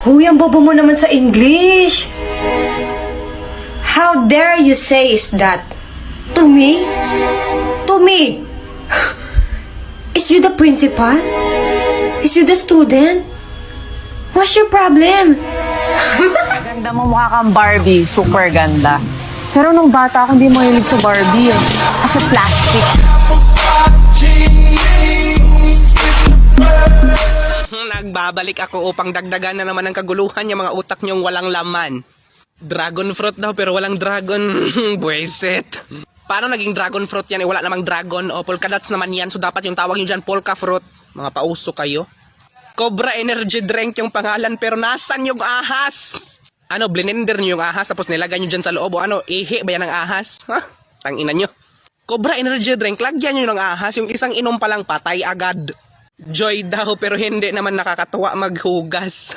Huy, ang bobo mo naman sa English. How dare you say is that? To me? To me? Is you the principal? Is you the student? What's your problem? Ganda mo, mukha kang Barbie. Super ganda. Pero nung bata ako, hindi mo hilig sa Barbie eh. Kasi plastic. Nagbabalik ako upang dagdagan na naman ang kaguluhan yung mga utak niyong walang laman. Dragon fruit daw pero walang dragon. Bueset. Paano naging dragon fruit yan? Wala namang dragon. O polka dots naman yan. So dapat yung tawag nyo dyan polka fruit. Mga pauso kayo. Cobra energy drink yung pangalan pero nasan yung ahas? Ano, blender nyo yung ahas tapos nilagay nyo dyan sa loob. O ano, ihi ba yan ng ahas? Ha? Tangina nyo. Cobra energy drink, lagyan nyo ng ahas. Yung isang inom pa lang patay agad. Joy daw pero hindi naman nakakatuwa maghugas.